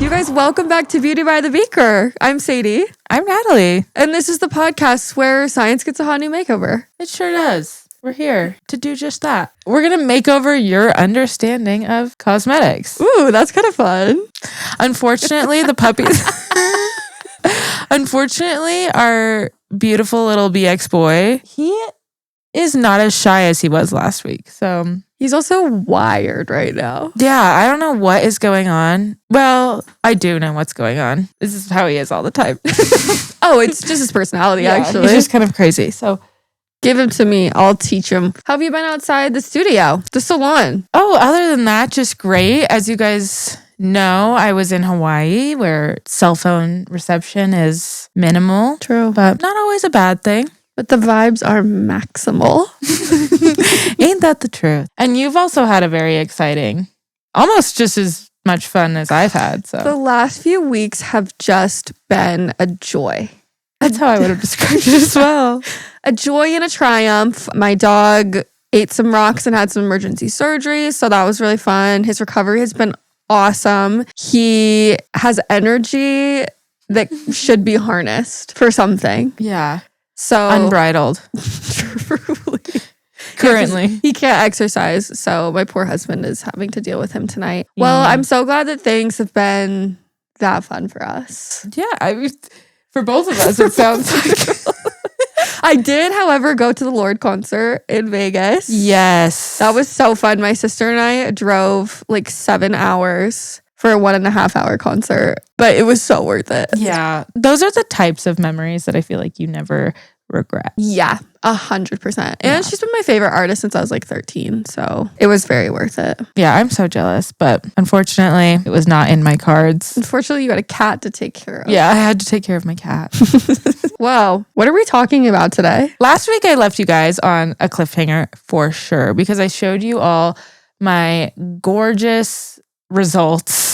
You guys, welcome back to Beauty by the Beaker. I'm Sadie. I'm Natalie. And this is the podcast where science gets a hot new makeover. It sure does. We're here to do just that. We're going to make over your understanding of cosmetics. Ooh, that's kind of fun. Unfortunately, the puppies... Unfortunately, our beautiful little BX boy, he is not as shy as he was last week. So he's also wired right now. Yeah, I don't know what is going on. Well, I do know what's going on. This is how he is all the time. Oh, it's just his personality, actually. He's just kind of crazy. So give him to me. I'll teach him. How have you been outside the studio, the salon? Oh, other than that, just great. As you guys know, I was in Hawaii where cell phone reception is minimal. True. But not always a bad thing. But the vibes are maximal. Ain't that the truth? And you've also had a very exciting, almost just as much fun as I've had. So the last few weeks have just been a joy. That's how I would have described it as well. A joy and a triumph. My dog ate some rocks and had some emergency surgery, so that was really fun. His recovery has been awesome. He has energy that should be harnessed for something. Yeah. So unbridled. Truly. Currently. Yeah, he can't exercise, so my poor husband is having to deal with him tonight. Yeah. Well, I'm so glad that things have been that fun for us. Yeah, I mean, for both of us, it sounds like. I did, however, go to the Lorde concert in Vegas. Yes. That was so fun. My sister and I drove like 7 hours for a 1.5 hour concert, but it was so worth it. Yeah. Those are the types of memories that I feel like you never regret. Yeah, 100%. And she's been my favorite artist since I was like 13. So it was very worth it. Yeah, I'm so jealous. But unfortunately, it was not in my cards. Unfortunately, you got a cat to take care of. Yeah, I had to take care of my cat. Wow. What are we talking about today? Last week, I left you guys on a cliffhanger for sure because I showed you all my gorgeous results.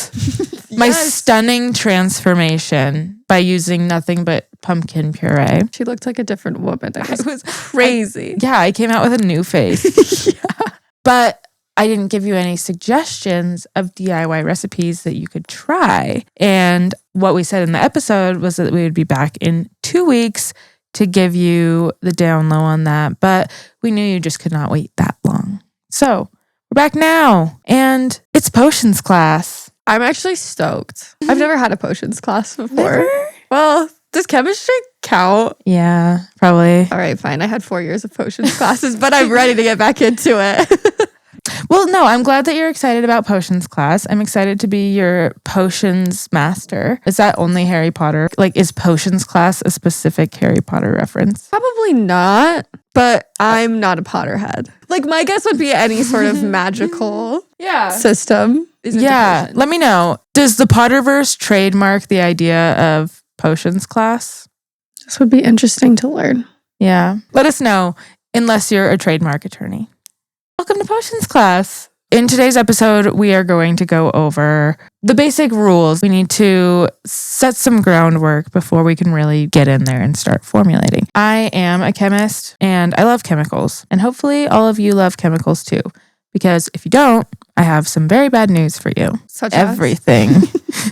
Yes. My stunning transformation by using nothing but pumpkin puree. She looked like a different woman. It was crazy. I came out with a new face. Yeah. But I didn't give you any suggestions of DIY recipes that you could try. And what we said in the episode was that we would be back in 2 weeks to give you the down low on that. But we knew you just could not wait that long. So we're back now. And it's potions class. I'm actually stoked. I've never had a potions class before. Never? Well, does chemistry count? Yeah, probably. All right, fine. I had 4 years of potions classes, but I'm ready to get back into it. Well, no, I'm glad that you're excited about potions class. I'm excited to be your potions master. Is that only Harry Potter? Like, is potions class a specific Harry Potter reference? Probably not, but I'm not a Potterhead. Like, my guess would be any sort of magical system. Yeah, let me know. Does the Potterverse trademark the idea of potions class? This would be interesting to learn. Yeah. Let us know, unless you're a trademark attorney. Welcome to potions class. In today's episode, we are going to go over the basic rules. We need to set some groundwork before we can really get in there and start formulating. I am a chemist and I love chemicals. And hopefully all of you love chemicals too. Because if you don't, I have some very bad news for you. Such as? Everything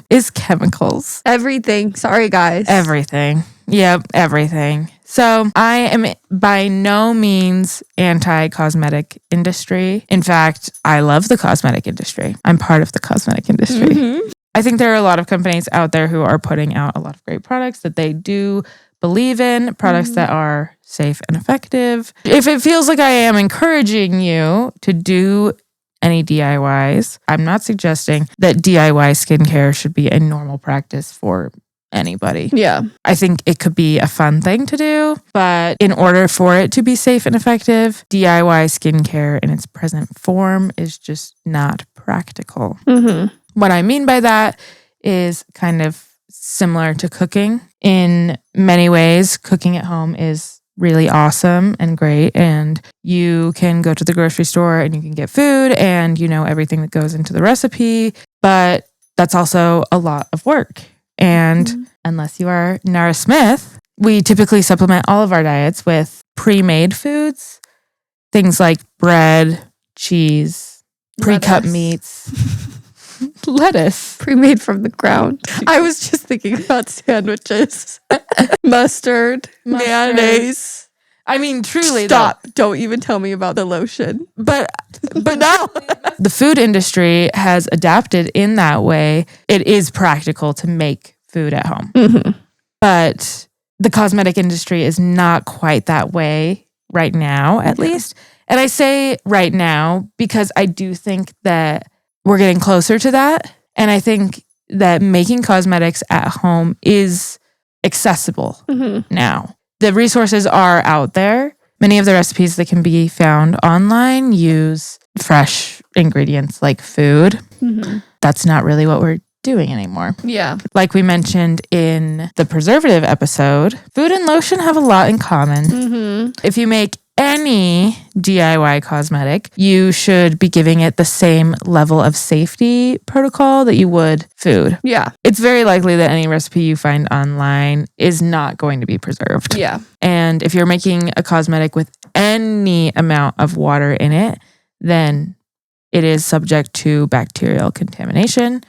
is chemicals. Everything. Sorry, guys. Everything. Yep, everything. So I am by no means anti-cosmetic industry. In fact, I love the cosmetic industry. I'm part of the cosmetic industry. Mm-hmm. I think there are a lot of companies out there who are putting out a lot of great products that they do believe in, products that are safe and effective. If it feels like I am encouraging you to do any DIYs, I'm not suggesting that DIY skincare should be a normal practice for anybody. Yeah. I think it could be a fun thing to do, but in order for it to be safe and effective, DIY skincare in its present form is just not practical. Mm-hmm. What I mean by that is kind of similar to cooking. In many ways, cooking at home is really awesome and great, and you can go to the grocery store and you can get food and you know everything that goes into the recipe, but that's also a lot of work. And unless you are Nara Smith, we typically supplement all of our diets with pre-made foods, things like bread, cheese, pre-cut meats. lettuce. Pre-made from the ground. I was just thinking about sandwiches. Mustard, mayonnaise. I mean, truly. Stop. Don't even tell me about the lotion. But no. The food industry has adapted in that way. It is practical to make food at home. Mm-hmm. But the cosmetic industry is not quite that way right now, at least. And I say right now because I do think that we're getting closer to that. And I think that making cosmetics at home is accessible now. The resources are out there. Many of the recipes that can be found online use fresh ingredients like food. Mm-hmm. That's not really what we're doing anymore. Yeah. Like we mentioned in the preservative episode, food and lotion have a lot in common. Mm-hmm. If you make any DIY cosmetic, you should be giving it the same level of safety protocol that you would food. Yeah. It's very likely that any recipe you find online is not going to be preserved. Yeah. And if you're making a cosmetic with any amount of water in it, then it is subject to bacterial contamination,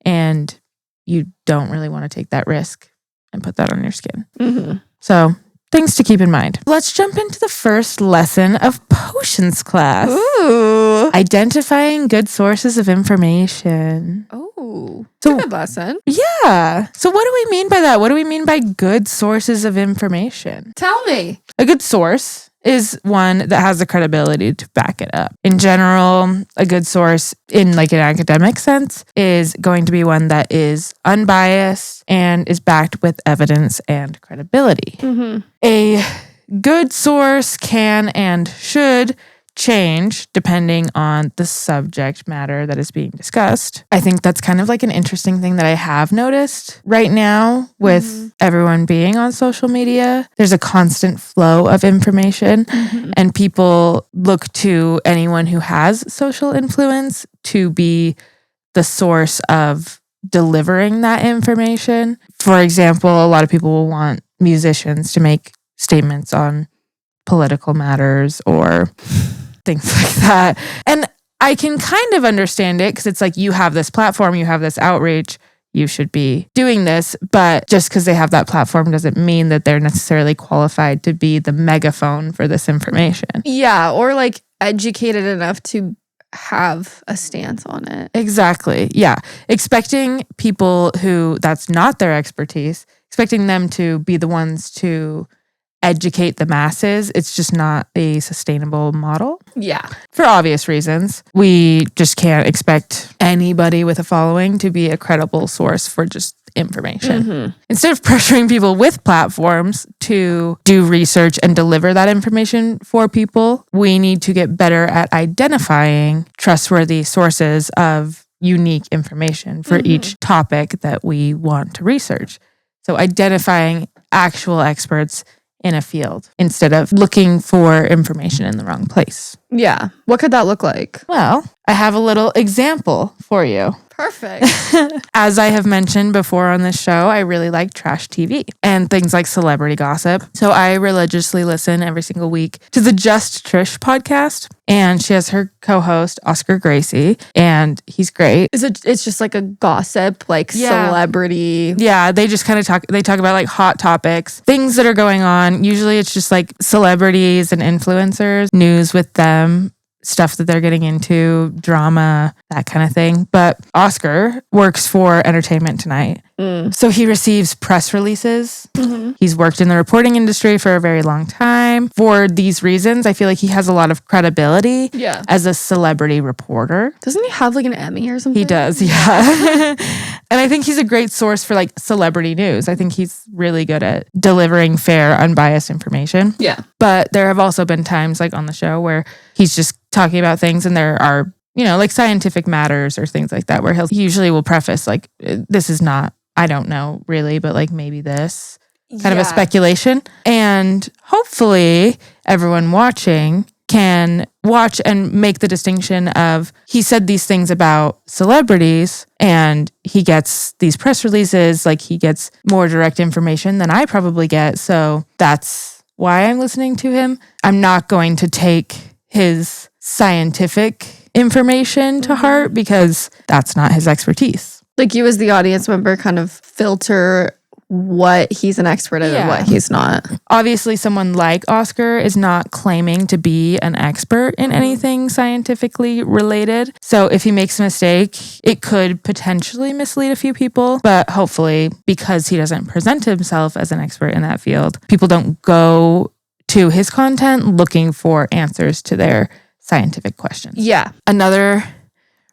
and you don't really want to take that risk and put that on your skin. Mm-hmm. So things to keep in mind. Let's jump into the first lesson of potions class. Ooh. Identifying good sources of information. Oh, So- good lesson. Yeah. So what do we mean by that? What do we mean by good sources of information? Tell me. A good source is one that has the credibility to back it up. In general, a good source in like an academic sense is going to be one that is unbiased and is backed with evidence and credibility. Mm-hmm. A good source can and should change depending on the subject matter that is being discussed. I think that's kind of like an interesting thing that I have noticed right now with everyone being on social media. There's a constant flow of information, and people look to anyone who has social influence to be the source of delivering that information. For example, a lot of people will want musicians to make statements on political matters or things like that. And I can kind of understand it because it's like you have this platform, you have this outreach, you should be doing this. But just because they have that platform doesn't mean that they're necessarily qualified to be the megaphone for this information. Yeah, or like educated enough to have a stance on it. Exactly. Yeah. Expecting people who that's not their expertise, expecting them to be the ones to educate the masses, it's just not a sustainable model. Yeah. For obvious reasons. We just can't expect anybody with a following to be a credible source for just information. Instead of pressuring people with platforms to do research and deliver that information for people, we need to get better at identifying trustworthy sources of unique information for each topic that we want to research. So identifying actual experts in a field instead of looking for information in the wrong place. Yeah. What could that look like? Well, I have a little example for you. Perfect. As I have mentioned before on this show, I really like trash TV and things like celebrity gossip. So I religiously listen every single week to the Just Trish podcast. And she has her co-host, Oscar Gracie, and he's great. It's just like a gossip, like celebrity. Yeah, they just kind of talk about like hot topics, things that are going on. Usually it's just like celebrities and influencers, news with them, stuff that they're getting into, drama, that kind of thing. But Oscar works for Entertainment Tonight. So he receives press releases. He's worked in the reporting industry for a very long time. For these reasons, I feel like he has a lot of credibility as a celebrity reporter. Doesn't he have like an Emmy or something? He does, yeah. And I think he's a great source for like celebrity news. I think he's really good at delivering fair, unbiased information. Yeah. But there have also been times like on the show where he's just talking about things and there are, like scientific matters or things like that where he usually will preface like, this is not, I don't know really, but like maybe this kind of a speculation. And hopefully everyone watching can watch and make the distinction of he said these things about celebrities and he gets these press releases, like he gets more direct information than I probably get. So that's why I'm listening to him. I'm not going to take his scientific information to heart because that's not his expertise. Like you as the audience member kind of filter what he's an expert at and what he's not. Obviously, someone like Oscar is not claiming to be an expert in anything scientifically related. So if he makes a mistake, it could potentially mislead a few people. But hopefully, because he doesn't present himself as an expert in that field, people don't go to his content looking for answers to their scientific questions. Yeah. Another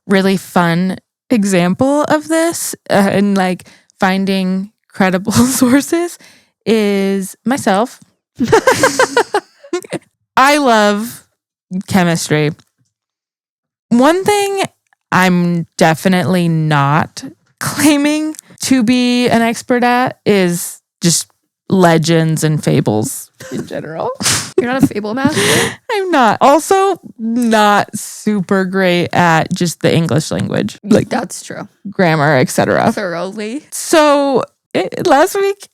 really fun example of this and like finding credible sources is myself. I love chemistry. One thing I'm definitely not claiming to be an expert at is just legends and fables in general. You're not a fable master? I'm not. Also, not super great at just the English language. Like that's true. Grammar, etc. Thoroughly. So last week,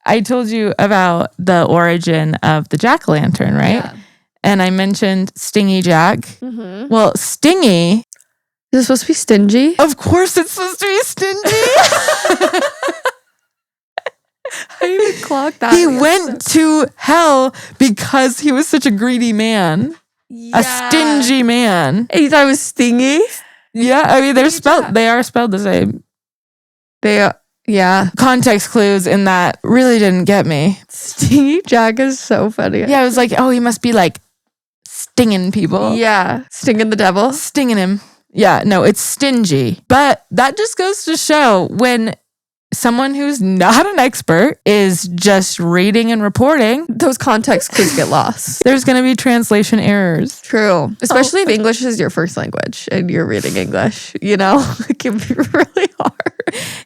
I told you about the origin of the jack-o'-lantern, right? Yeah. And I mentioned Stingy Jack. Mm-hmm. Well, Stingy. Is it supposed to be stingy? Of course it's supposed to be stingy. I didn't even clock that. He went to hell because he was such a greedy man. Yeah. A stingy man. And you thought it was stingy? Yeah, I mean they are spelled the same. They are, yeah. Context clues in that really didn't get me. Stingy Jack is so funny. Yeah, I was like, oh, he must be like stinging people. Yeah. Stinging the devil. Stinging him. Yeah, no, it's stingy. But that just goes to show when someone who's not an expert is just reading and reporting, those context clues get lost. There's going to be translation errors. True. Especially if English is your first language and you're reading English, you know, it can be really hard.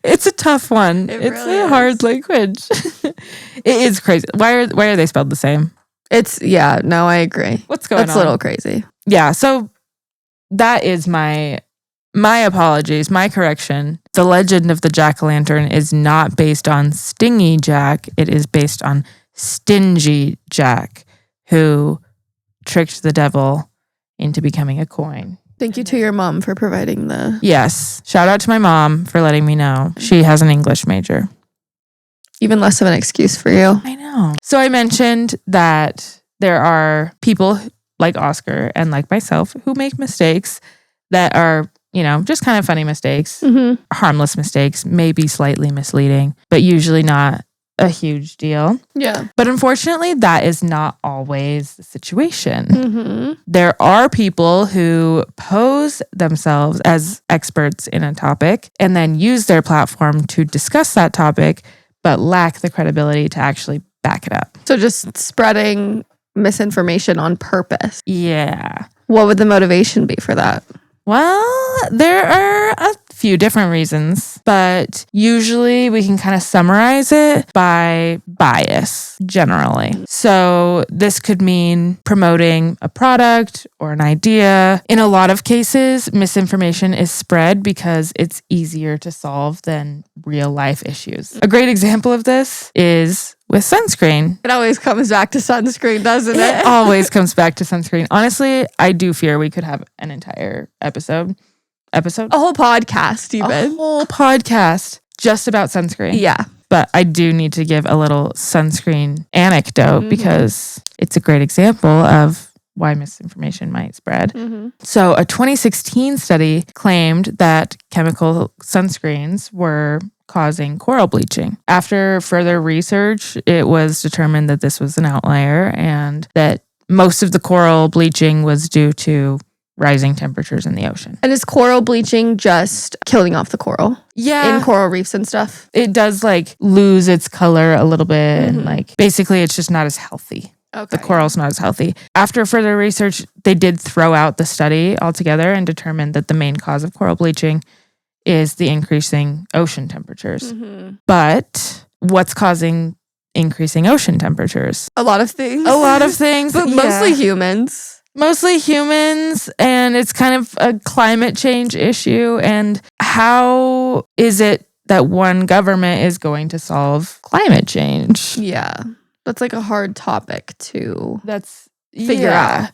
It's a tough one. It's really a hard language. It is crazy. Why are they spelled the same? I agree. What's going on? That's a little crazy. Yeah, so that is my apologies, my correction. The legend of the jack-o'-lantern is not based on Stingy Jack. It is based on Stingy Jack, who tricked the devil into becoming a coin. Thank you to your mom for providing the... Yes. Shout out to my mom for letting me know. She has an English major. Even less of an excuse for you. I know. So I mentioned that there are people like Oscar and like myself who make mistakes that are, you know, just kind of funny mistakes, harmless mistakes, maybe slightly misleading, but usually not a huge deal. Yeah. But unfortunately, that is not always the situation. There are people who pose themselves as experts in a topic and then use their platform to discuss that topic, but lack the credibility to actually back it up. So just spreading misinformation on purpose. Yeah. What would the motivation be for that? Well, there are a few different reasons, but usually we can kind of summarize it by bias, generally. So this could mean promoting a product or an idea. In a lot of cases, misinformation is spread because it's easier to solve than real life issues. A great example of this is with sunscreen. It always comes back to sunscreen, doesn't it? It always comes back to sunscreen. Honestly, I do fear we could have an entire episode. A whole podcast, even. A whole podcast just about sunscreen. Yeah. But I do need to give a little sunscreen anecdote because it's a great example of why misinformation might spread. So a 2016 study claimed that chemical sunscreens were causing coral bleaching. After further research, it was determined that this was an outlier and that most of the coral bleaching was due to rising temperatures in the ocean. And is coral bleaching just killing off the coral? Yeah. In coral reefs and stuff? It does like lose its color a little bit and like basically it's just not as healthy. Okay. The coral's not as healthy. After further research, they did throw out the study altogether and determined that the main cause of coral bleaching is the increasing ocean temperatures. But what's causing increasing ocean temperatures? A lot of things. A lot of things. But mostly humans. Mostly humans, and it's kind of a climate change issue. And how is it that one government is going to solve climate change? Yeah. That's like a hard topic to That's figure out.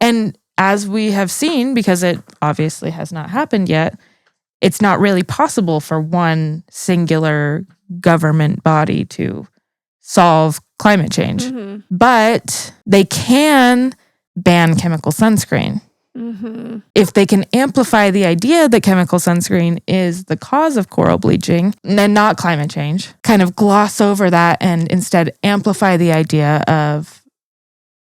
And as we have seen, because it obviously has not happened yet, it's not really possible for one singular government body to solve climate change. Mm-hmm. But they can ban chemical sunscreen. Mm-hmm. If they can amplify the idea that chemical sunscreen is the cause of coral bleaching and not climate change, kind of gloss over that and instead amplify the idea of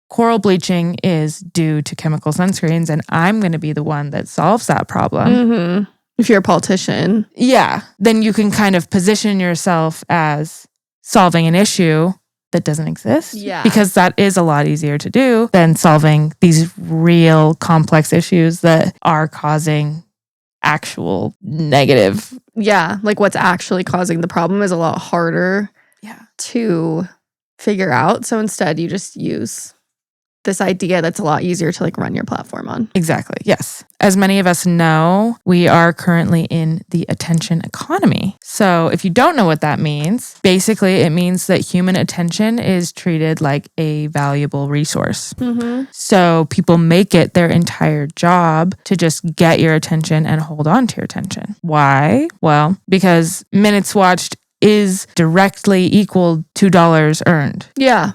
coral bleaching is due to chemical sunscreens and I'm going to be the one that solves that problem. Mm-hmm. If you're a politician. Yeah. Then you can kind of position yourself as solving an issue that doesn't exist. Yeah. Because that is a lot easier to do than solving these real complex issues that are causing actual negative. Yeah. Like what's actually causing the problem is a lot harder to figure out. So instead you just use this idea that's a lot easier to like run your platform on. Exactly. Yes. As many of us know, we are currently in the attention economy. So if you don't know what that means, basically it means that human attention is treated like a valuable resource. Mm-hmm. So people make it their entire job to just get your attention and hold on to your attention. Why? Well, because minutes watched is directly equal to dollars earned. Yeah.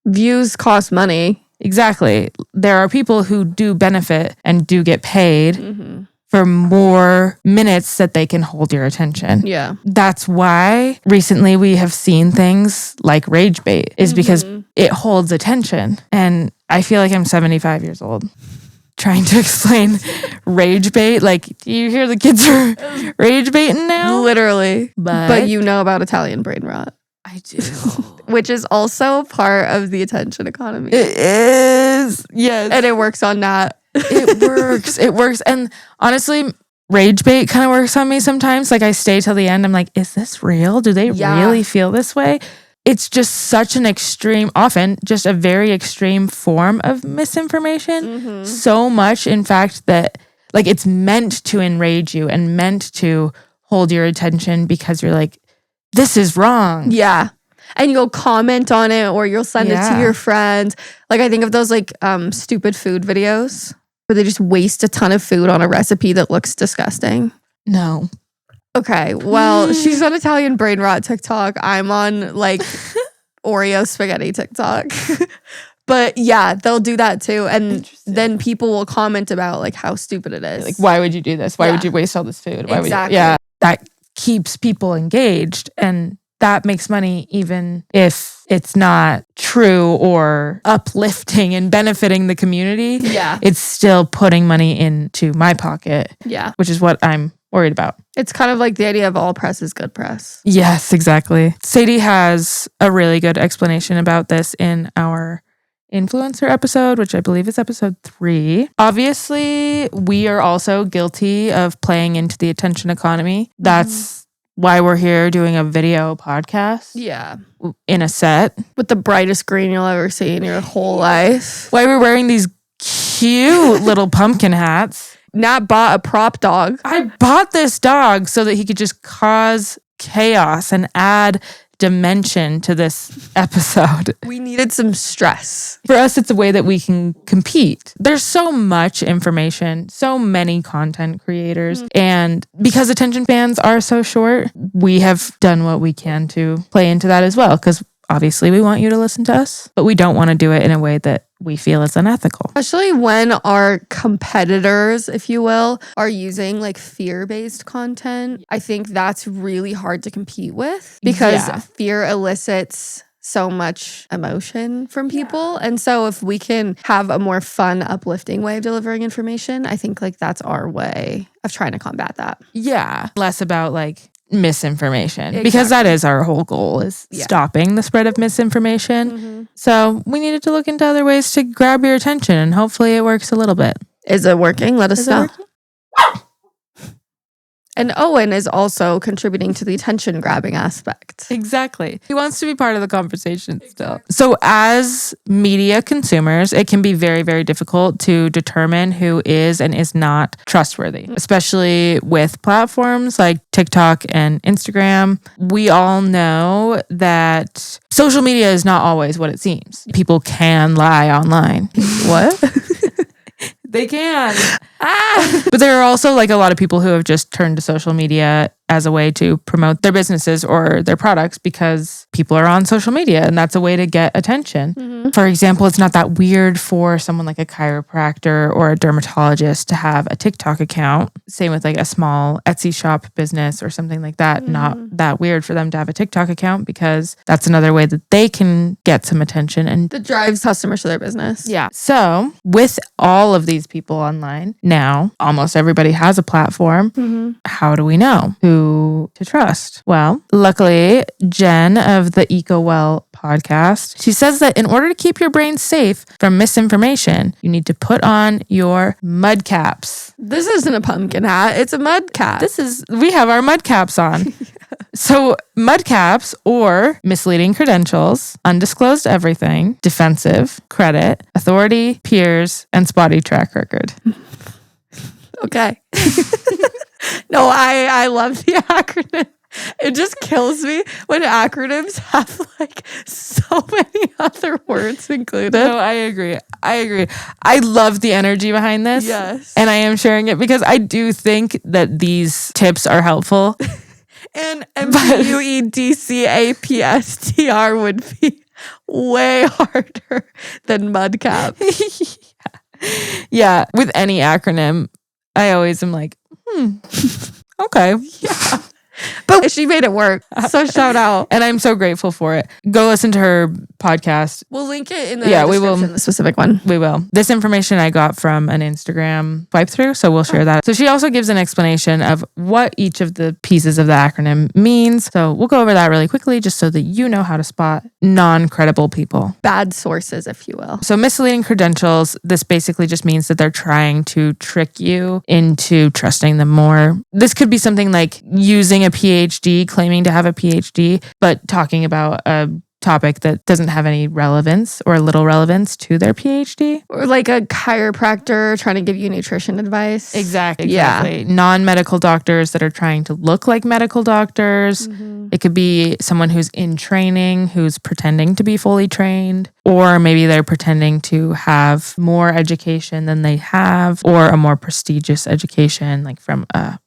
Views cost money. Exactly. There are people who do benefit and do get paid for more minutes that they can hold your attention. Yeah. That's why recently we have seen things like rage bait is because it holds attention. And I feel like I'm 75 years old trying to explain rage bait. Like, do you hear the kids are rage baiting now? Literally. But you know about Italian brain rot. I do. Which is also part of the attention economy. It is. Yes. And it works on that. It works. It works. And honestly, rage bait kind of works on me sometimes. Like I stay till the end. I'm like, is this real? Do they really feel this way? It's just such an extreme, often just a very extreme form of misinformation. So much, in fact, that like it's meant to enrage you and meant to hold your attention because you're like, this is wrong. Yeah. And you'll comment on it or you'll send it to your friends. Like I think of those like stupid food videos where they just waste a ton of food on a recipe that looks disgusting. No. Okay. Well, she's on Italian brain rot TikTok. I'm on like Oreo spaghetti TikTok. But yeah, they'll do that too. And then people will comment about like how stupid it is. Like, why would you do this? Why would you waste all this food? Why exactly. Would you? Yeah. That keeps people engaged and that makes money even if it's not true or uplifting and benefiting the community. Yeah. It's still putting money into my pocket. Yeah. Which is what I'm worried about. It's kind of like the idea of all press is good press. Yes, exactly. Sadie has a really good explanation about this in our influencer episode, which I believe is episode 3. Obviously, we are also guilty of playing into the attention economy. That's why we're here doing a video podcast. Yeah. In a set. With the brightest green you'll ever see in your whole life. Why we're wearing these cute little pumpkin hats. Nat bought a prop dog. I bought this dog so that he could just cause chaos and add dimension to this episode. We needed some stress. For us, it's a way that we can compete. There's so much information, so many content creators, and because attention spans are so short, we have done what we can to play into that as well, because obviously we want you to listen to us, but we don't want to do it in a way that we feel is unethical. Especially when our competitors, if you will, are using like fear-based content. I think that's really hard to compete with because fear elicits so much emotion from people. And so if we can have a more fun, uplifting way of delivering information, I think like that's our way of trying to combat that. Yeah. Less about like misinformation, because that is our whole goal, is stopping the spread of misinformation. So we needed to look into other ways to grab your attention, and hopefully it works a little bit. Is it working? Let us know. And Owen is also contributing to the attention grabbing aspect. Exactly. He wants to be part of the conversation still. So as media consumers, it can be very, very difficult to determine who is and is not trustworthy, especially with platforms like TikTok and Instagram. We all know that social media is not always what it seems. People can lie online. What? They can. But there are also like a lot of people who have just turned to social media as a way to promote their businesses or their products because people are on social media and that's a way to get attention. Mm-hmm. For example, it's not that weird for someone like a chiropractor or a dermatologist to have a TikTok account. Same with like a small Etsy shop business or something like that. Mm-hmm. Not that weird for them to have a TikTok account because that's another way that they can get some attention and that drives customers to their business. Yeah. So with all of these people online now, almost everybody has a platform. Mm-hmm. How do we know who to trust? Well, luckily, Jen of the EcoWell podcast, she says that in order to keep your brain safe from misinformation, you need to put on your mud caps. This isn't a pumpkin hat. It's a mud cap. We have our mud caps on. Yeah. So mud caps or misleading credentials, undisclosed everything, defensive, credit, authority, peers, and spotty track record. Okay. No, I love the acronym. It just kills me when acronyms have like so many other words included. No, I agree. I love the energy behind this. Yes. And I am sharing it because I do think that these tips are helpful. And beuaty would be way harder than mudcap. Yeah. With any acronym, I always am like, okay. Yeah. But she made it work. So shout out. And I'm so grateful for it. Go listen to her podcast. We'll link it in the description, we will. The specific one. We will. This information I got from an Instagram swipe through, so we'll share that. So she also gives an explanation of what each of the pieces of the acronym means. So we'll go over that really quickly just so that you know how to spot non-credible people. Bad sources, if you will. So misleading credentials, this basically just means that they're trying to trick you into trusting them more. This could be something like using a PhD, claiming to have a PhD, but talking about a topic that doesn't have any relevance or little relevance to their PhD. Or like a chiropractor trying to give you nutrition advice. Exactly. Yeah. Non-medical doctors that are trying to look like medical doctors. Mm-hmm. It could be someone who's in training, who's pretending to be fully trained, or maybe they're pretending to have more education than they have, or a more prestigious education, like from a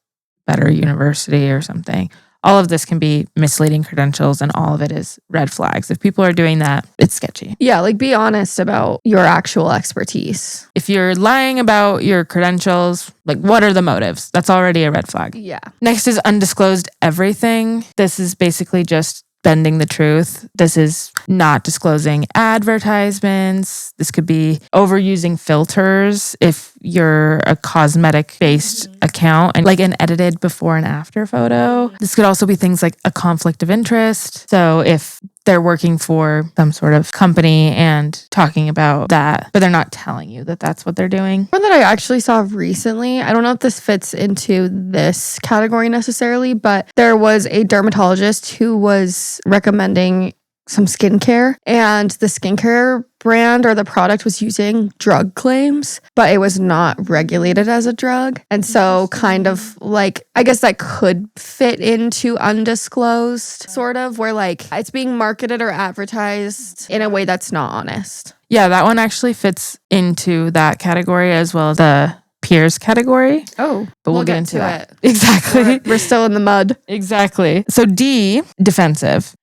better university or something. All of this can be misleading credentials and all of it is red flags. If people are doing that, it's sketchy. Yeah, like be honest about your actual expertise. If you're lying about your credentials, like what are the motives? That's already a red flag. Yeah. Next is undisclosed everything. This is basically just bending the truth. This is not disclosing advertisements. This could be overusing filters if you're a cosmetic based account and like an edited before and after photo. This could also be things like a conflict of interest. So if they're working for some sort of company and talking about that, but they're not telling you that that's what they're doing. One that I actually saw recently, I don't know if this fits into this category necessarily, but there was a dermatologist who was recommending some skincare, and the skincare brand or the product was using drug claims, but it was not regulated as a drug. And so kind of like, I guess that could fit into undisclosed, sort of, where like it's being marketed or advertised in a way that's not honest. Yeah, that one actually fits into that category as well as the peers category. Oh, but we'll get into that. It. Exactly. We're still in the mud. Exactly. So D, defensive.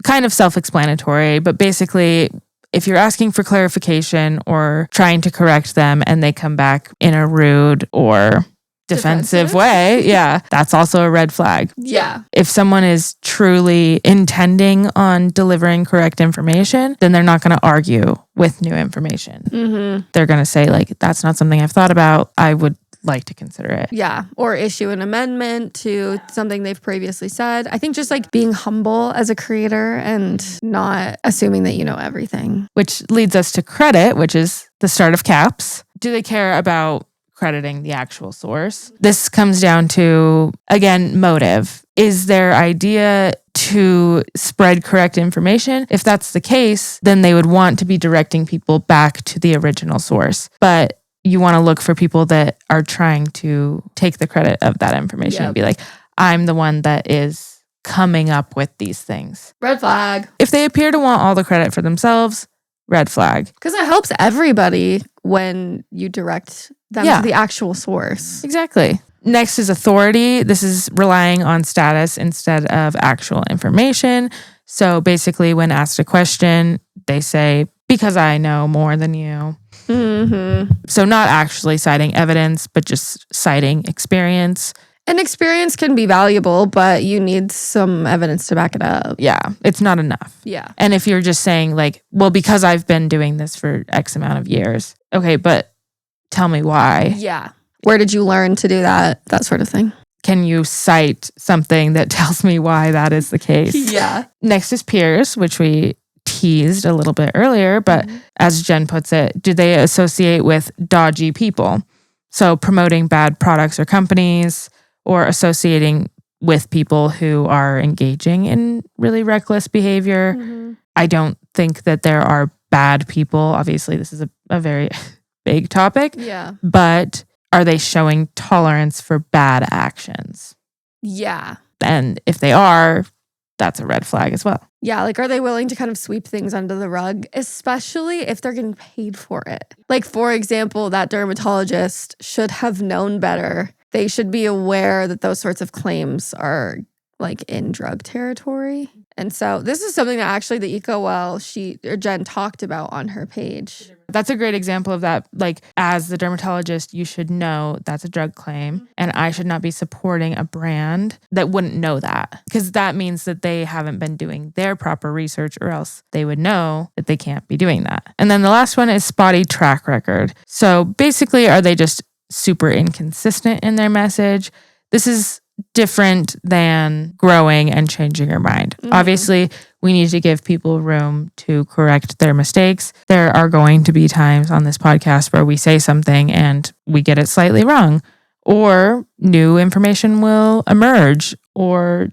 Kind of self-explanatory, but basically, if you're asking for clarification or trying to correct them and they come back in a rude or defensive way, yeah, that's also a red flag. Yeah. If someone is truly intending on delivering correct information, then they're not going to argue with new information. Mm-hmm. They're going to say, like, that's not something I've thought about. I would like to consider it. Yeah. Or issue an amendment to something they've previously said. I think just like being humble as a creator and not assuming that you know everything. Which leads us to credit, which is the start of caps. Do they care about crediting the actual source? This comes down to, again, motive. Is their idea to spread correct information? If that's the case, then they would want to be directing people back to the original source. But you want to look for people that are trying to take the credit of that information and be like, I'm the one that is coming up with these things. Red flag. If they appear to want all the credit for themselves, red flag. Because it helps everybody when you direct them to the actual source. Exactly. Next is authority. This is relying on status instead of actual information. So basically, when asked a question, they say, because I know more than you. Mm-hmm. So not actually citing evidence, but just citing experience. And experience can be valuable, but you need some evidence to back it up. Yeah, it's not enough. Yeah. And if you're just saying like, well, because I've been doing this for X amount of years. Okay, but tell me why. Yeah. Where did you learn to do that? That sort of thing. Can you cite something that tells me why that is the case? Yeah. Next is peers, which we teased a little bit earlier, but as Jen puts it, do they associate with dodgy people? So promoting bad products or companies, or associating with people who are engaging in really reckless behavior. Mm-hmm. I don't think that there are bad people. Obviously, this is a very big topic. Yeah. But are they showing tolerance for bad actions? Yeah. And if they are, that's a red flag as well. Yeah, like are they willing to kind of sweep things under the rug, especially if they're getting paid for it? Like, for example, that dermatologist should have known better. They should be aware that those sorts of claims are like in drug territory. And so this is something that actually the EcoWell Jen talked about on her page. That's a great example of that. Like, as the dermatologist, you should know that's a drug claim, and I should not be supporting a brand that wouldn't know that, because that means that they haven't been doing their proper research, or else they would know that they can't be doing that. And then the last one is spotty track record. So basically, are they just super inconsistent in their message? This is different than growing and changing your mind. Mm-hmm. Obviously, we need to give people room to correct their mistakes. There are going to be times on this podcast where we say something and we get it slightly wrong, or new information will emerge, or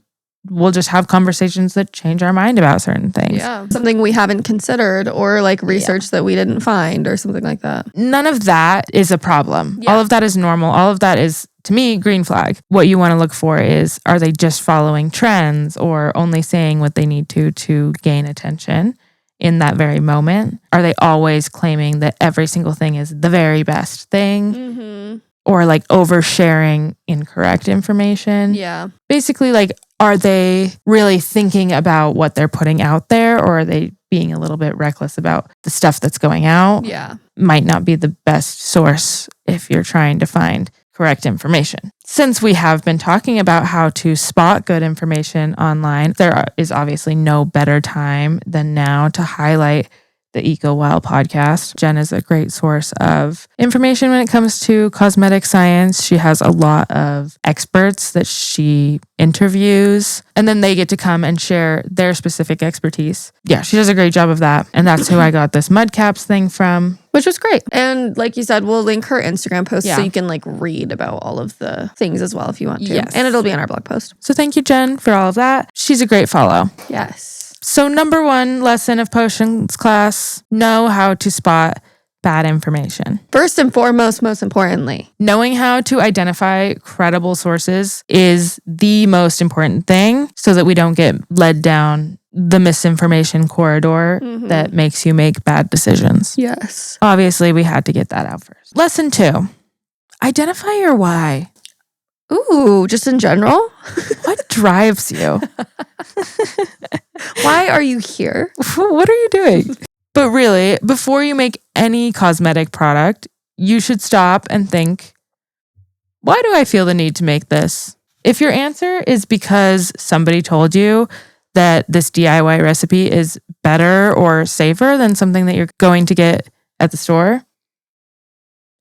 we'll just have conversations that change our mind about certain things. Yeah. Something we haven't considered, or like research that we didn't find, or something like that. None of that is a problem. Yeah. All of that is normal. All of that is, to me, green flag. What you want to look for is, are they just following trends or only saying what they need to gain attention in that very moment? Are they always claiming that every single thing is the very best thing? Mm-hmm. Or like oversharing incorrect information? Yeah. Basically, like, are they really thinking about what they're putting out there, or are they being a little bit reckless about the stuff that's going out? Yeah. Might not be the best source if you're trying to find correct information. Since we have been talking about how to spot good information online, there is obviously no better time than now to highlight the EcoWell podcast. Jen is a great source of information when it comes to cosmetic science. She has a lot of experts that she interviews, and then they get to come and share their specific expertise. Yeah, she does a great job of that. And that's who I got this mud caps thing from, which was great. And like you said, we'll link her Instagram post Yeah. so you can like read about all of the things as well if you want to. Yes. And it'll be on our blog post. So thank you, Jen, for all of that. She's a great follow. Yes. So number one lesson of potions class, know how to spot bad information. First and foremost, most importantly, Knowing how to identify credible sources is the most important thing, so that we don't get led down the misinformation corridor that makes you make bad decisions. yes. Obviously, we had to get that out first. Lesson 2, identify your why. Ooh, just in general? What drives you? Why are you here? What are you doing? But really, before you make any cosmetic product, you should stop and think, why do I feel the need to make this? If your answer is because somebody told you that this DIY recipe is better or safer than something that you're going to get at the store,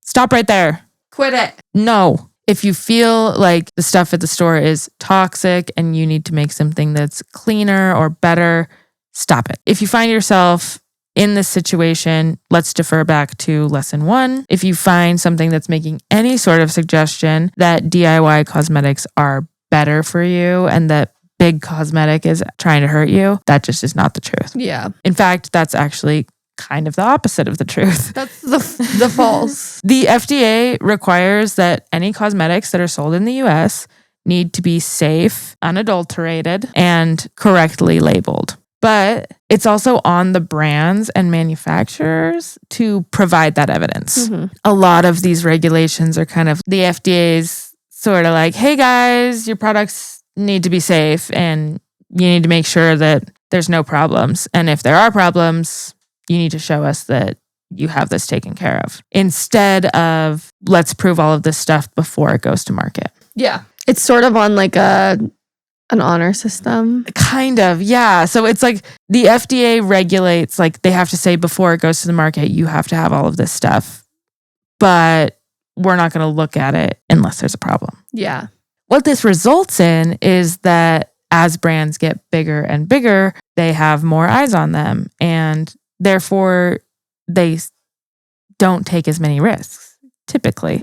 stop right there. Quit it. No. If you feel like the stuff at the store is toxic and you need to make something that's cleaner or better, stop it. If you find yourself in this situation, let's defer back to lesson 1. If you find something that's making any sort of suggestion that DIY cosmetics are better for you and that big cosmetic is trying to hurt you, that just is not the truth. Yeah. In fact, that's actually kind of the opposite of the truth. That's the false. The FDA requires that any cosmetics that are sold in the US need to be safe, unadulterated, and correctly labeled. But it's also on the brands and manufacturers to provide that evidence. A lot of these regulations are kind of the FDA's sort of like, hey guys, your products need to be safe and you need to make sure that there's no problems. And if there are problems, you need to show us that you have this taken care of. Instead of let's prove all of this stuff before it goes to market. Yeah. It's sort of on like an honor system. Kind of, yeah. So it's like the FDA regulates, like they have to say before it goes to the market, you have to have all of this stuff. But we're not going to look at it unless there's a problem. Yeah. What this results in is that as brands get bigger and bigger, they have more eyes on them. And therefore, they don't take as many risks, typically.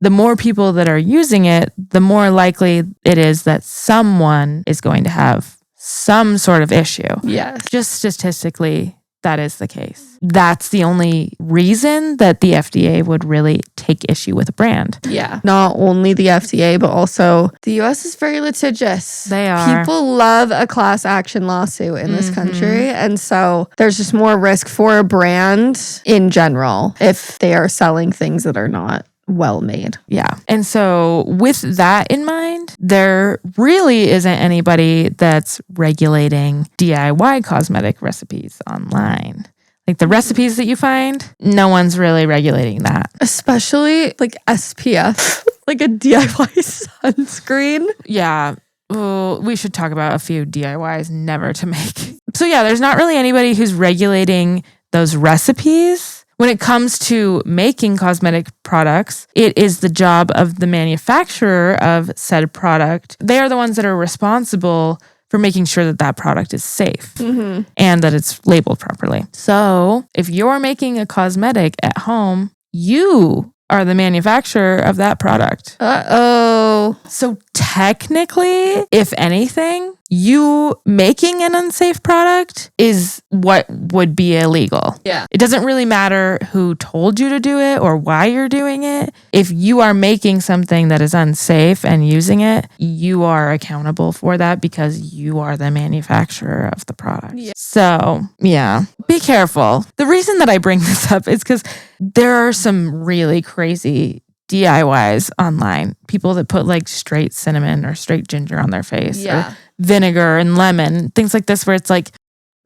The more people that are using it, the more likely it is that someone is going to have some sort of issue. Yes. Just statistically, that is the case. That's the only reason that the FDA would really take issue with a brand. Yeah. Not only the FDA, but also the US is very litigious. They are. People love a class action lawsuit in this country. And so there's just more risk for a brand in general if they are selling things that are not well made. Yeah. And so with that in mind, there really isn't anybody that's regulating DIY cosmetic recipes online. Like the recipes that you find, no one's really regulating that. Especially like SPF, like a DIY sunscreen. Yeah. Well, we should talk about a few DIYs never to make. So yeah, there's not really anybody who's regulating those recipes. When it comes to making cosmetic products, it is the job of the manufacturer of said product. They are the ones that are responsible for making sure that that product is safe and that it's labeled properly. So if you're making a cosmetic at home, you are the manufacturer of that product. Uh-oh. So technically, if anything, you making an unsafe product is what would be illegal. Yeah. It doesn't really matter who told you to do it or why you're doing it. If you are making something that is unsafe and using it, you are accountable for that because you are the manufacturer of the product. Yeah. So, yeah, be careful. The reason that I bring this up is because there are some really crazy DIYs online. People that put like straight cinnamon or straight ginger on their face. Yeah. Or vinegar and lemon, things like this, where it's like,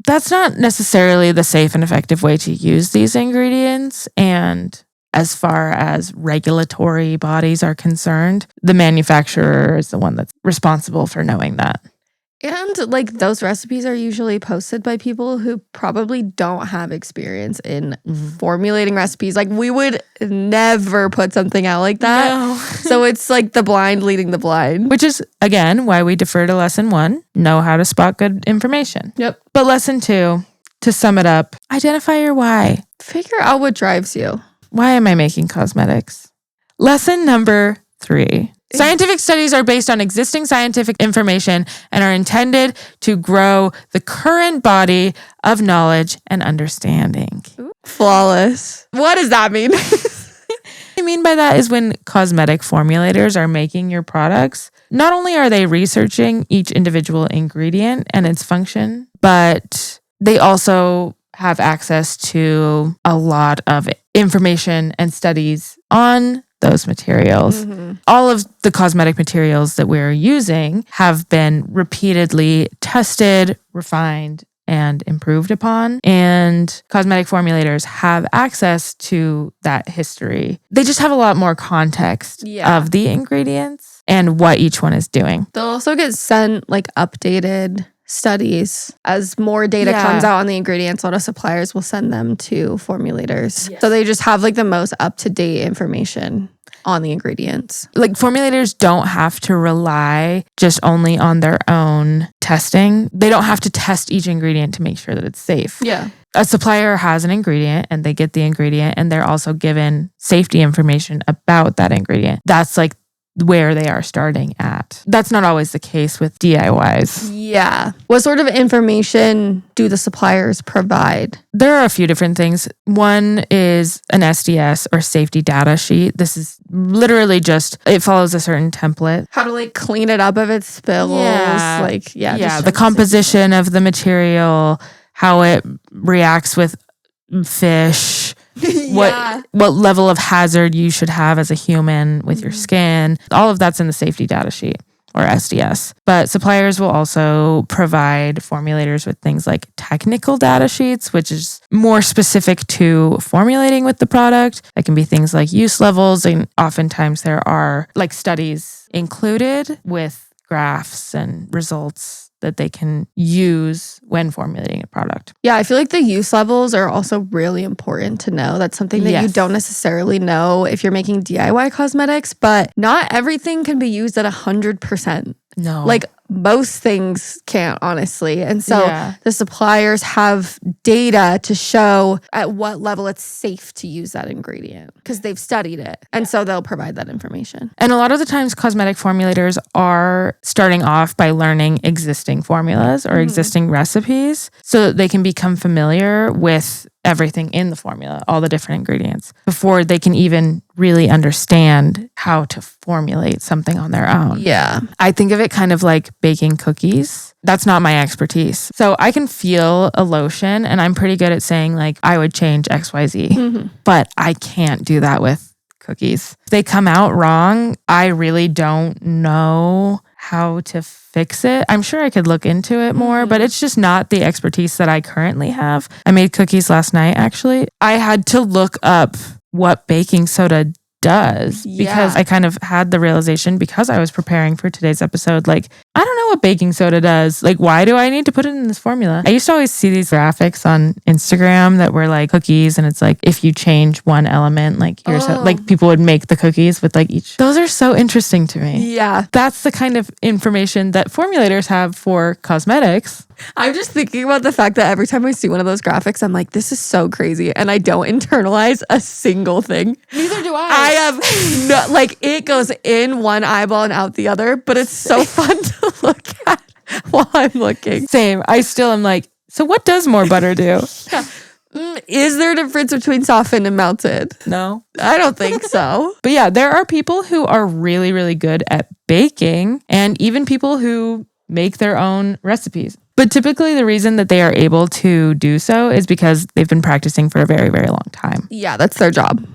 that's not necessarily the safe and effective way to use these ingredients. And as far as regulatory bodies are concerned, the manufacturer is the one that's responsible for knowing that. And like those recipes are usually posted by people who probably don't have experience in formulating recipes. Like we would never put something out like that. No. So it's like the blind leading the blind. Which is, again, why we defer to lesson 1, know how to spot good information. Yep. But lesson 2, to sum it up, identify your why. Figure out what drives you. Why am I making cosmetics? Lesson number 3. Scientific studies are based on existing scientific information and are intended to grow the current body of knowledge and understanding. Flawless. What does that mean? What I mean by that is when cosmetic formulators are making your products, not only are they researching each individual ingredient and its function, but they also have access to a lot of information and studies on those materials. All of the cosmetic materials that we're using have been repeatedly tested, refined, and improved upon. And cosmetic formulators have access to that history. They just have a lot more context of the ingredients and what each one is doing. They'll also get sent like updated studies as more data comes out on the ingredients. A lot of suppliers will send them to formulators. So they just have like the most up-to-date information on the ingredients. Like formulators don't have to rely just only on their own testing. They don't have to test each ingredient to make sure that it's safe. Yeah. A supplier has an ingredient and they get the ingredient and they're also given safety information about that ingredient. That's like where they are starting at. That's not always the case with DIYs. Yeah. What sort of information do the suppliers provide? There are a few different things. One is an SDS or safety data sheet. This is literally just, it follows a certain template. How to like clean it up if it spills. The composition of the material, how it reacts with fish, what level of hazard you should have as a human with your skin. All of that's in the safety data sheet or SDS. But suppliers will also provide formulators with things like technical data sheets, which is more specific to formulating with the product. It can be things like use levels, and oftentimes there are like studies included with graphs and results that they can use when formulating a product. Yeah, I feel like the use levels are also really important to know. That's something that you don't necessarily know if you're making DIY cosmetics, but not everything can be used at 100%. No. Like most things can't, honestly. And so the suppliers have data to show at what level it's safe to use that ingredient because they've studied it. And so they'll provide that information. And a lot of the times cosmetic formulators are starting off by learning existing formulas or existing recipes so that they can become familiar with everything in the formula, all the different ingredients, before they can even really understand how to formulate something on their own. Yeah. I think of it kind of like baking cookies. That's not my expertise. So I can feel a lotion and I'm pretty good at saying like, I would change XYZ, but I can't do that with cookies. If they come out wrong, I really don't know how to fix it. I'm sure I could look into it more, but it's just not the expertise that I currently have. I made cookies last night, actually. I had to look up what baking soda does because I kind of had the realization because I was preparing for today's episode, like, I don't know what baking soda does. Like, why do I need to put it in this formula? I used to always see these graphics on Instagram that were like cookies, and it's like, if you change one element, like here's how, like people would make the cookies with like each. Those are so interesting to me. Yeah. That's the kind of information that formulators have for cosmetics. I'm just thinking about the fact that every time I see one of those graphics, I'm like, this is so crazy. And I don't internalize a single thing. Neither do I. I have no, like, it goes in one eyeball and out the other, but it's so fun to look at while I'm looking. Same. I still am like, so what does more butter do? Is there a difference between softened and melted? No. I don't think so. But yeah, there are people who are really, really good at baking, and even people who make their own recipes. But typically the reason that they are able to do so is because they've been practicing for a very, very long time. Yeah, that's their job.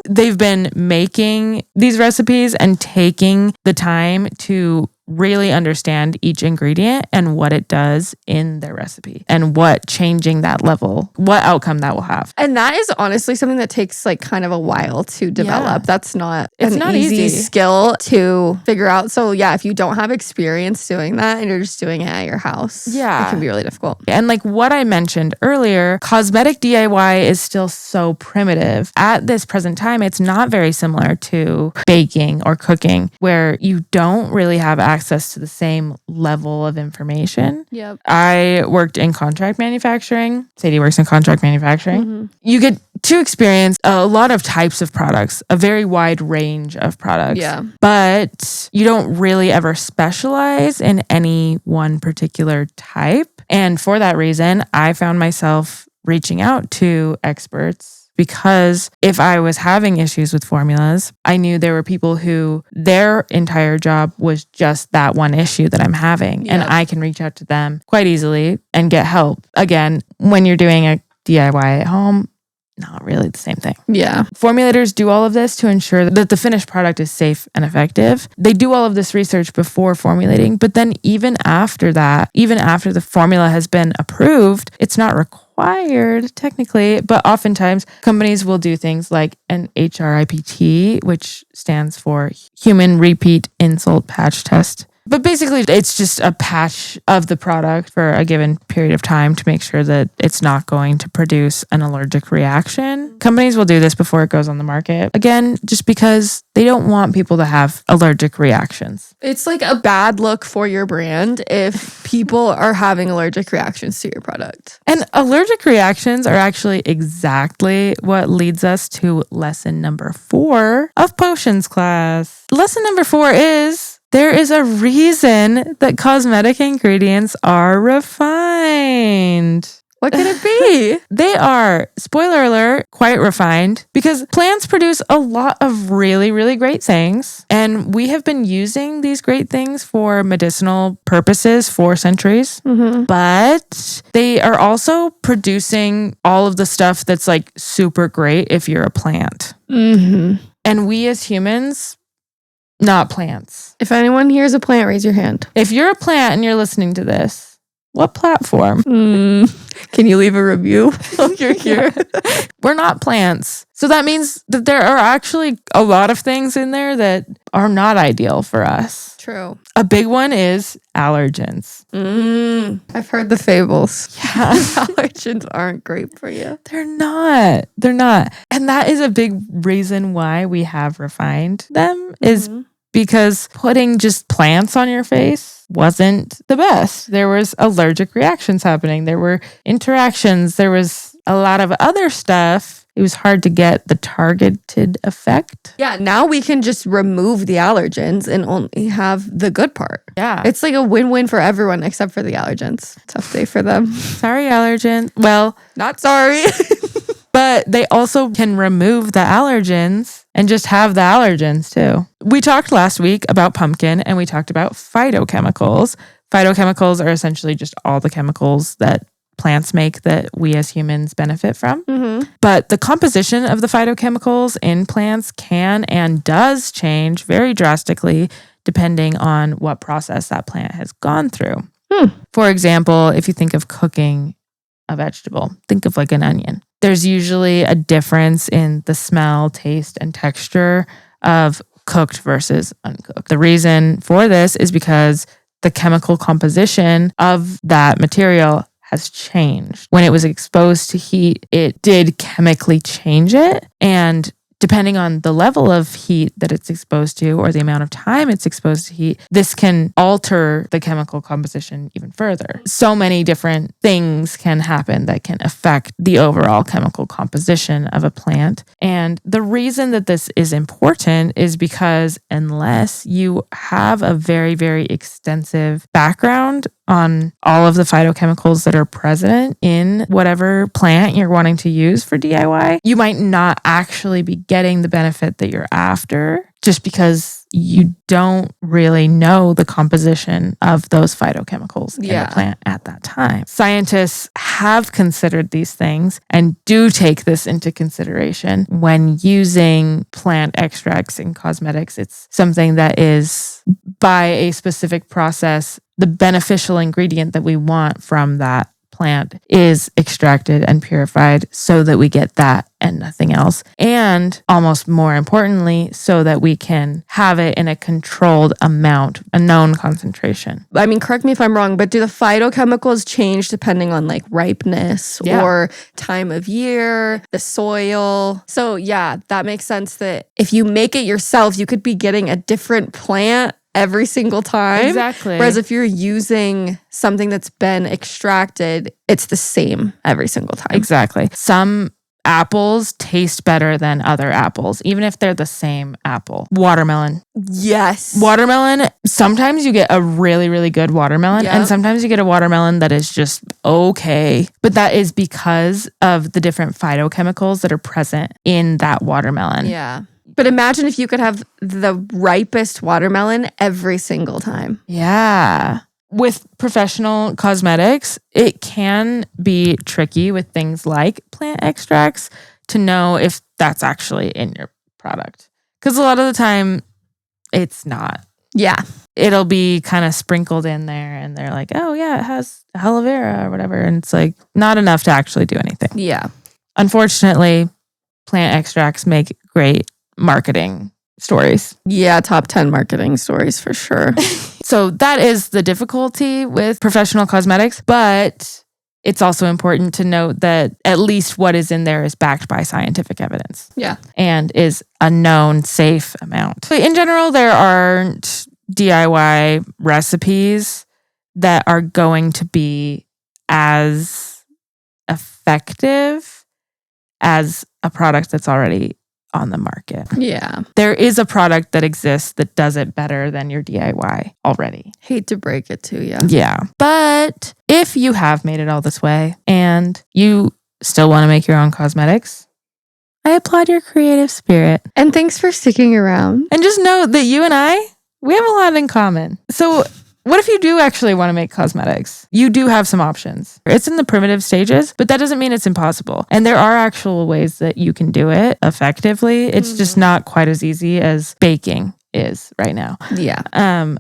They've been making these recipes and taking the time to really understand each ingredient and what it does in their recipe and what changing that level, what outcome that will have. And that is honestly something that takes like kind of a while to develop. That's not It's an not easy easy skill to figure out. So yeah, if you don't have experience doing that and you're just doing it at your house, it can be really difficult. And like what I mentioned earlier, cosmetic DIY is still so primitive. At this present time, it's not very similar to baking or cooking, where you don't really have access to the same level of information. Yep. I worked in contract manufacturing. Sadie works in contract manufacturing. You get to experience a lot of types of products, a very wide range of products. Yeah. But you don't really ever specialize in any one particular type. And for that reason, I found myself reaching out to experts because if I was having issues with formulas, I knew there were people who their entire job was just that one issue that I'm having. And I can reach out to them quite easily and get help. Again, when you're doing a DIY at home, not really the same thing. Yeah. Formulators do all of this to ensure that the finished product is safe and effective. They do all of this research before formulating, but then even after that, even after the formula has been approved, it's not required technically, but oftentimes companies will do things like an HRIPT, which stands for Human Repeat Insult Patch Test But basically, it's just a patch of the product for a given period of time to make sure that it's not going to produce an allergic reaction. Companies will do this before it goes on the market. Again, just because they don't want people to have allergic reactions. It's like a bad look for your brand if people are having allergic reactions to your product. And allergic reactions are actually exactly what leads us to lesson number 4 of potions class. Lesson number 4 is there is a reason that cosmetic ingredients are refined. What could it be? They are, spoiler alert, quite refined because plants produce a lot of really, really great things. And we have been using these great things for medicinal purposes for centuries. Mm-hmm. But they are also producing all of the stuff that's like super great if you're a plant. Mm-hmm. And we as humans, not plants. If anyone here is a plant, raise your hand. If you're a plant and you're listening to this, what platform? Can you leave a review while you're here? We're not plants. So that means that there are actually a lot of things in there that are not ideal for us. True. A big one is allergens. I've heard the fables. Yeah. Allergens aren't great for you. They're not. And that is a big reason why we have refined them is because putting just plants on your face wasn't the best. There was allergic reactions happening. There were interactions. There was a lot of other stuff. It was hard to get the targeted effect. Yeah, now we can just remove the allergens and only have the good part. Yeah. It's like a win-win for everyone except for the allergens. Tough day for them. Sorry, allergens. Well, not sorry. But they also can remove the allergens and just have the allergens too. We talked last week about pumpkin and we talked about phytochemicals. Phytochemicals are essentially just all the chemicals that plants make that we as humans benefit from. Mm-hmm. But the composition of the phytochemicals in plants can and does change very drastically depending on what process that plant has gone through. For example, if you think of cooking a vegetable, think of like an onion. There's usually a difference in the smell, taste, and texture of cooked versus uncooked. The reason for this is because the chemical composition of that material has changed. When it was exposed to heat, it did chemically change it. And depending on the level of heat that it's exposed to or the amount of time it's exposed to heat, this can alter the chemical composition even further. So many different things can happen that can affect the overall chemical composition of a plant. And the reason that this is important is because unless you have a very, very extensive background on all of the phytochemicals that are present in whatever plant you're wanting to use for DIY, you might not actually be getting the benefit that you're after just because you don't really know the composition of those phytochemicals in the plant at that time. Scientists have considered these things and do take this into consideration when using plant extracts in cosmetics. It's something that is, by a specific process, the beneficial ingredient that we want from that plant is extracted and purified so that we get that and nothing else. And almost more importantly, so that we can have it in a controlled amount, a known concentration. I mean, correct me if I'm wrong, but do the phytochemicals change depending on like ripeness or time of year, the soil? So yeah, that makes sense that if you make it yourself, you could be getting a different plant every single time. Exactly. Whereas if you're using something that's been extracted, it's the same every single time. Exactly. Some apples taste better than other apples, even if they're the same apple. Watermelon. Yes. Watermelon, sometimes you get a really, really good watermelon, and sometimes you get a watermelon that is just okay. But that is because of the different phytochemicals that are present in that watermelon. Yeah. But imagine if you could have the ripest watermelon every single time. Yeah. With professional cosmetics, it can be tricky with things like plant extracts to know if that's actually in your product. Because a lot of the time, it's not. Yeah. It'll be kind of sprinkled in there and they're like, oh yeah, it has aloe vera or whatever. And it's like not enough to actually do anything. Yeah. Unfortunately, plant extracts make great marketing stories. Yeah, top 10 marketing stories for sure. So that is the difficulty with professional cosmetics, but it's also important to note that at least what is in there is backed by scientific evidence. Yeah. And is a known safe amount. But in general, there aren't DIY recipes that are going to be as effective as a product that's already on the market. Yeah. There is a product that exists that does it better than your DIY already. Hate to break it to you. Yeah. But if you have made it all this way and you still want to make your own cosmetics, I applaud your creative spirit. And thanks for sticking around. And just know that you and I, we have a lot in common. So what if you do actually want to make cosmetics? You do have some options. It's in the primitive stages, but that doesn't mean it's impossible. And there are actual ways that you can do it effectively. It's just not quite as easy as baking is right now. Yeah.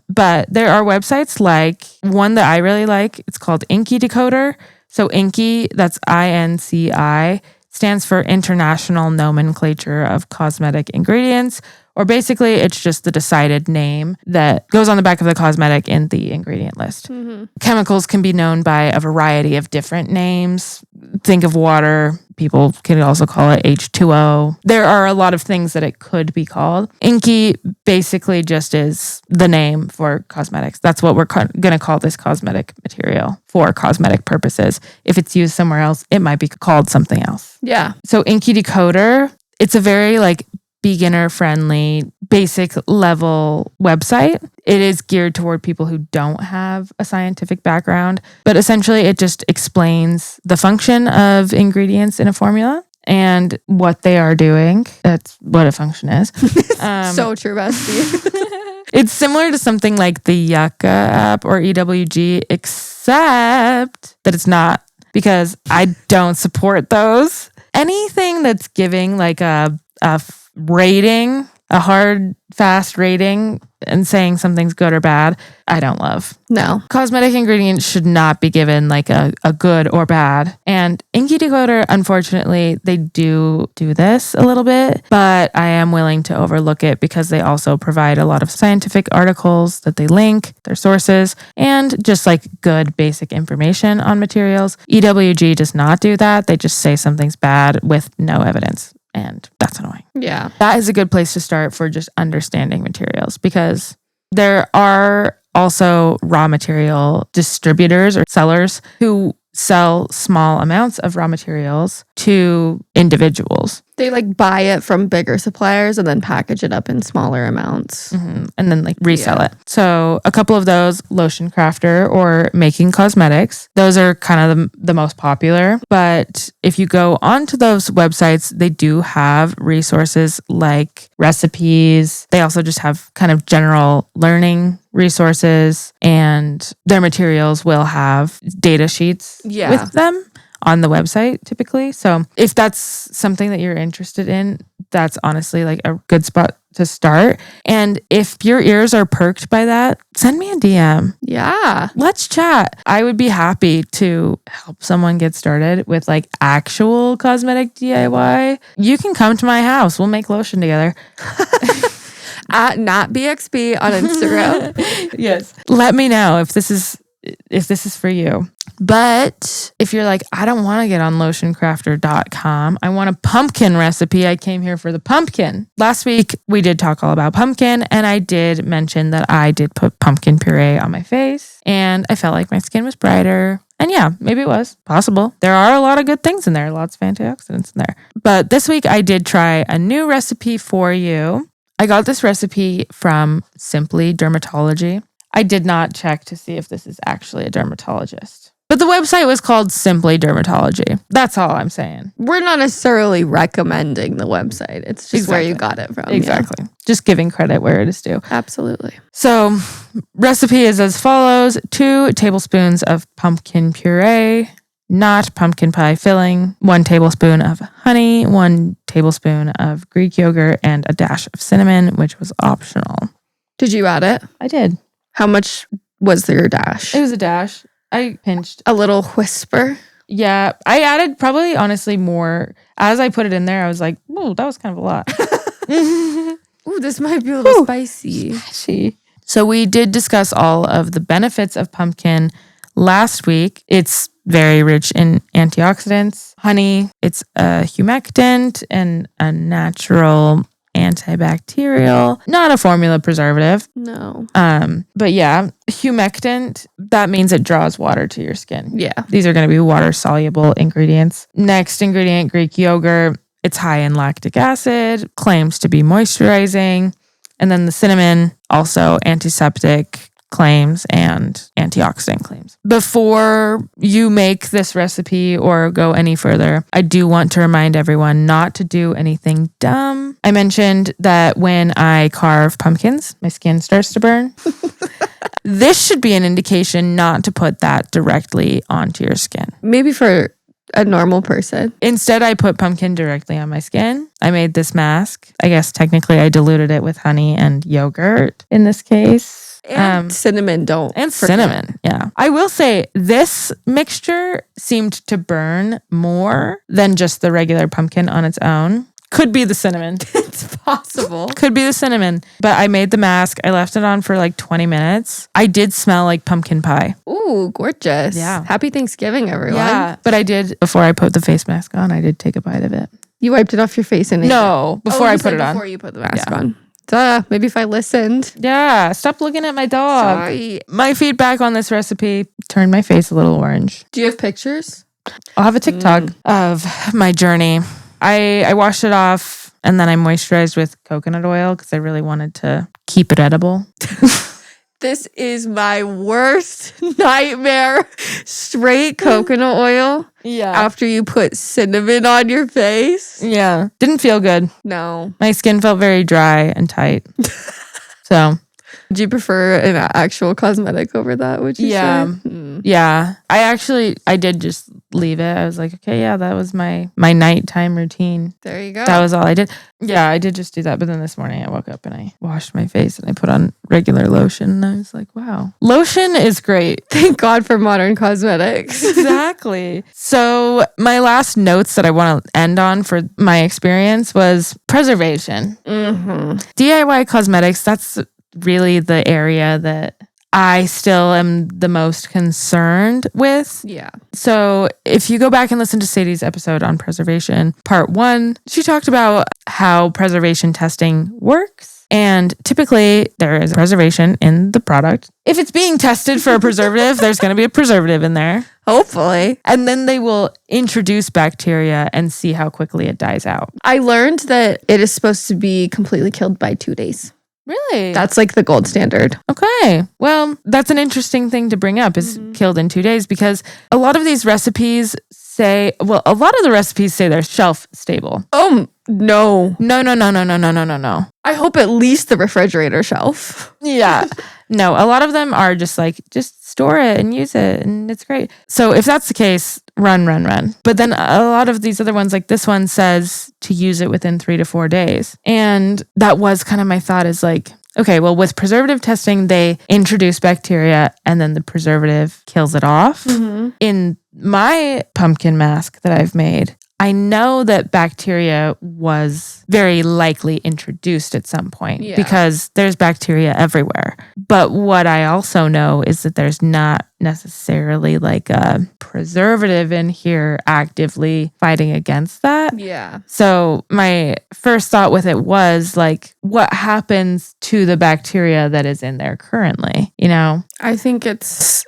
But there are websites like one that I really like. It's called Inky Decoder. So Inky, that's INCI, stands for International Nomenclature of Cosmetic Ingredients. Or basically, it's just the decided name that goes on the back of the cosmetic in the ingredient list. Chemicals can be known by a variety of different names. Think of water. People can also call it H2O. There are a lot of things that it could be called. Inky basically just is the name for cosmetics. That's what we're going to call this cosmetic material for cosmetic purposes. If it's used somewhere else, it might be called something else. Yeah. So Inky Decoder, it's a very beginner friendly, basic level website. It is geared toward people who don't have a scientific background, but essentially it just explains the function of ingredients in a formula and what they are doing. That's what a function is. So true, bestie. It's similar to something like the Yucca app or EWG, except that it's not, because I don't support those. Anything that's giving a rating, a hard, fast rating, and saying something's good or bad, I don't love. No. Cosmetic ingredients should not be given a good or bad. And Inky Decoder, unfortunately, they do this a little bit, but I am willing to overlook it because they also provide a lot of scientific articles that they link, their sources, and just good basic information on materials. EWG does not do that. They just say something's bad with no evidence. And that's annoying. Yeah. That is a good place to start for just understanding materials, because there are also raw material distributors or sellers who sell small amounts of raw materials to individuals. They buy it from bigger suppliers and then package it up in smaller amounts. And then resell it. So a couple of those, Lotion Crafter or Making Cosmetics, those are kind of the most popular. But if you go onto those websites, they do have resources like recipes. They also just have kind of general learning resources, and their materials will have data sheets with them on the website typically. So if that's something that you're interested in, that's honestly a good spot to start. And if your ears are perked by that, send me a DM. Yeah. Let's chat. I would be happy to help someone get started with actual cosmetic DIY. You can come to my house. We'll make lotion together. At NotBXB on Instagram. Yes. Let me know if this is for you. But if you're I don't want to get on lotioncrafter.com. I want a pumpkin recipe. I came here for the pumpkin. Last week, we did talk all about pumpkin, and I did mention that I did put pumpkin puree on my face, and I felt like my skin was brighter. And yeah, maybe it was possible. There are a lot of good things in there, lots of antioxidants in there. But this week, I did try a new recipe for you. I got this recipe from Simply Dermatology. I did not check to see if this is actually a dermatologist. But the website was called Simply Dermatology. That's all I'm saying. We're not necessarily recommending the website. It's just where you got it from. Exactly. Yeah. Just giving credit where it is due. Absolutely. So, recipe is as follows: 2 tablespoons of pumpkin puree, not pumpkin pie filling, 1 tablespoon of honey, 1 tablespoon of Greek yogurt, and a dash of cinnamon, which was optional. Did you add it? I did. How much was your dash? It was a dash. I pinched. A little whisper? Yeah. I added probably, honestly, more. As I put it in there, I was like, ooh, that was kind of a lot. Ooh, this might be a little spicy. Spicy. So we did discuss all of the benefits of pumpkin last week. It's very rich in antioxidants. Honey, it's a humectant and a natural antibacterial, not a formula preservative. No. But yeah, humectant, that means it draws water to your skin. Yeah. These are going to be water soluble ingredients. Next ingredient, Greek yogurt. It's high in lactic acid, claims to be moisturizing. And then the cinnamon, also antiseptic claims and antioxidant claims. Before you make this recipe or go any further, I do want to remind everyone not to do anything dumb. I mentioned that when I carve pumpkins, my skin starts to burn. This should be an indication not to put that directly onto your skin. Maybe for a normal person. Instead, I put pumpkin directly on my skin. I made this mask. I guess technically I diluted it with honey and yogurt in this case. And cinnamon, don't. And cinnamon, yeah. I will say this mixture seemed to burn more than just the regular pumpkin on its own. Could be the cinnamon. It's possible. Could be the cinnamon. But I made the mask. I left it on for like 20 minutes. I did smell like pumpkin pie. Ooh, gorgeous. Yeah. Happy Thanksgiving, everyone. Yeah. But I did, before I put the face mask on, I did take a bite of it. You wiped it off your face and No, before I put it on. Before you put the mask on. Duh, maybe if I listened. Yeah, stop looking at my dog. Sorry. My feedback on this recipe, turned my face a little orange. Do you have pictures? I'll have a TikTok of my journey. I washed it off and then I moisturized with coconut oil because I really wanted to keep it edible. This is my worst nightmare. Straight coconut oil. Yeah. After you put cinnamon on your face. Yeah. Didn't feel good. No. My skin felt very dry and tight. So. Would you prefer an actual cosmetic over that, would you say? Yeah. I did just leave it. I was like, okay, yeah, that was my nighttime routine. There you go. That was all I did. Yeah, I did just do that. But then this morning I woke up and I washed my face and I put on regular lotion. And I was like, wow, lotion is great. Thank God for modern cosmetics. Exactly. So my last notes that I want to end on for my experience was preservation. DIY cosmetics, that's really the area that I still am the most concerned with. Yeah. So if you go back and listen to Sadie's episode on preservation, part 1, she talked about how preservation testing works. And typically there is preservation in the product. If it's being tested for a preservative, there's going to be a preservative in there. Hopefully. And then they will introduce bacteria and see how quickly it dies out. I learned that it is supposed to be completely killed by 2 days. Really? That's like the gold standard. Okay. Well, that's an interesting thing to bring up is killed in 2 days because a lot of these recipes say, a lot of the recipes say they're shelf stable. Oh, no. No. I hope at least the refrigerator shelf. Yeah. No, a lot of them are just like, just store it and use it and it's great. So if that's the case, run. But then a lot of these other ones, like this one says to use it within 3 to 4 days. And that was kind of my thought is like, okay, well, with preservative testing, they introduce bacteria and then the preservative kills it off. In my pumpkin mask that I've made, I know that bacteria was very likely introduced at some point because there's bacteria everywhere. But what I also know is that there's not necessarily like a preservative in here actively fighting against that. Yeah. So my first thought with it was like, what happens to the bacteria that is in there currently? You know? I think it's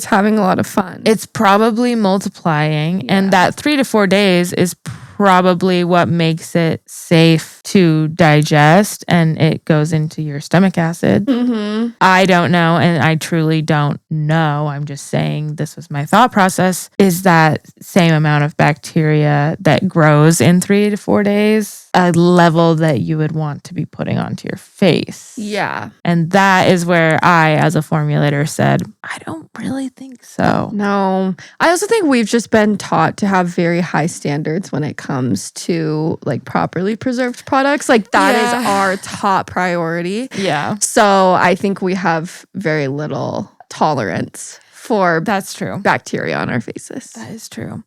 having a lot of fun. It's probably multiplying, and that 3 to 4 days is probably what makes it safe to digest, and it goes into your stomach acid. I don't know, and I truly don't know. I'm just saying this was my thought process, is that same amount of bacteria that grows in 3 to 4 days a level that you would want to be putting onto your face. Yeah. And that is where I, as a formulator, said, I don't really think so. No. I also think we've just been taught to have very high standards when it comes to like properly preserved products. Like that is our top priority. Yeah. So I think we have very little tolerance for That's true. bacteria on our faces. That is true.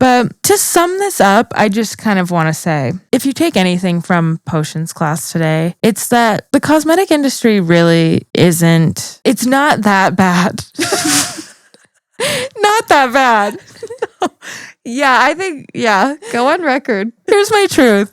But to sum this up, I just kind of want to say, if you take anything from Potions class today, it's that the cosmetic industry really it's not that bad. Not that bad. Yeah, I think, go on record. Here's my truth.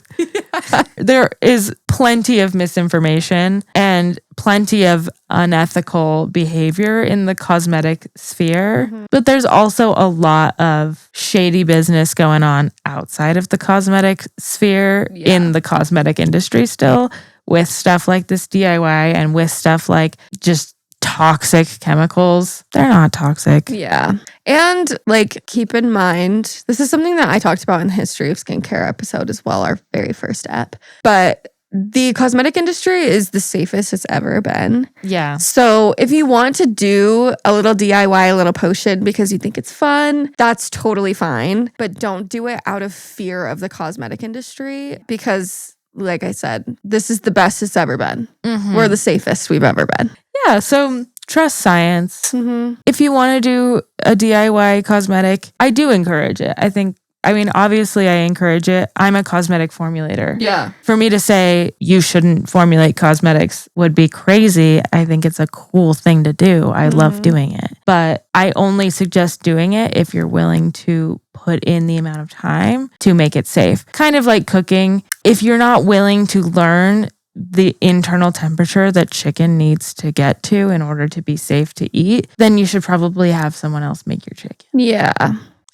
There is plenty of misinformation and plenty of unethical behavior in the cosmetic sphere, but there's also a lot of shady business going on outside of the cosmetic sphere in the cosmetic industry still, with stuff like this DIY and with stuff like just toxic chemicals. They're not toxic. Yeah. And like, keep in mind, this is something that I talked about in the history of skincare episode as well, our very first ep. But the cosmetic industry is the safest it's ever been. Yeah. So if you want to do a little DIY, a little potion because you think it's fun, that's totally fine. But don't do it out of fear of the cosmetic industry because, like I said, this is the best it's ever been. We're the safest we've ever been. Yeah, so trust science. If you want to do a DIY cosmetic, I do encourage it. Obviously I encourage it. I'm a cosmetic formulator. Yeah. For me to say you shouldn't formulate cosmetics would be crazy. I think it's a cool thing to do. I love doing it. But I only suggest doing it if you're willing to put in the amount of time to make it safe. Kind of like cooking. If you're not willing to learn the internal temperature that chicken needs to get to in order to be safe to eat, then you should probably have someone else make your chicken. Yeah.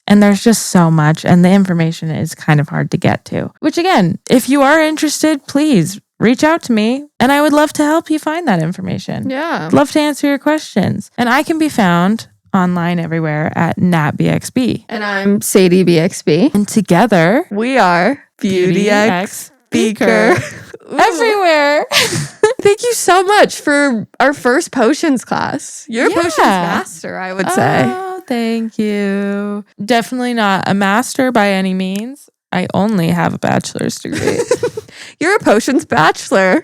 And there's just so much, and the information is kind of hard to get to. Which again, if you are interested, please reach out to me, and I would love to help you find that information. Yeah. I'd love to answer your questions. And I can be found online everywhere at NatBXB. And I'm Sadie BXB. And together, we are Beauty X Beaker. Everywhere. Thank you so much for our first potions class. You're a potions master, I would say. Oh, thank you. Definitely not a master by any means. I only have a bachelor's degree. You're a potions bachelor.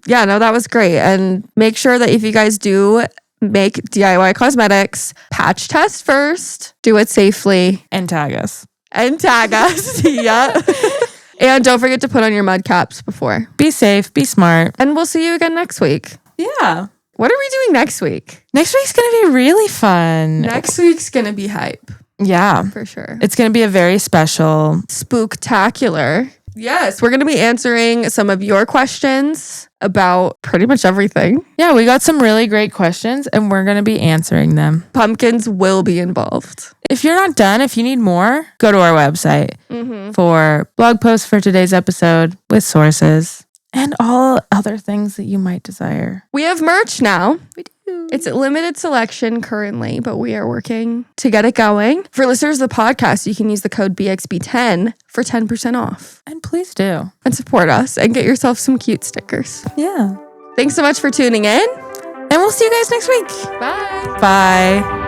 Yeah, no, that was great. And make sure that if you guys do make DIY cosmetics, patch test first, do it safely. And tag us. Yeah. And don't forget to put on your mud caps before. Be safe, be smart. And we'll see you again next week. Yeah. What are we doing next week? Next week's going to be really fun. Next week's going to be hype. Yeah. For sure. It's going to be a very special... spooktacular. Yes, we're going to be answering some of your questions about pretty much everything. Yeah, we got some really great questions and we're going to be answering them. Pumpkins will be involved. If you're not done, if you need more, go to our website for blog posts for today's episode with sources and all other things that you might desire. We have merch now. We do. It's a limited selection currently, but we are working to get it going. For listeners of the podcast, you can use the code BXB10 for 10% off. And please do. And support us and get yourself some cute stickers. Yeah. Thanks so much for tuning in. And we'll see you guys next week. Bye. Bye.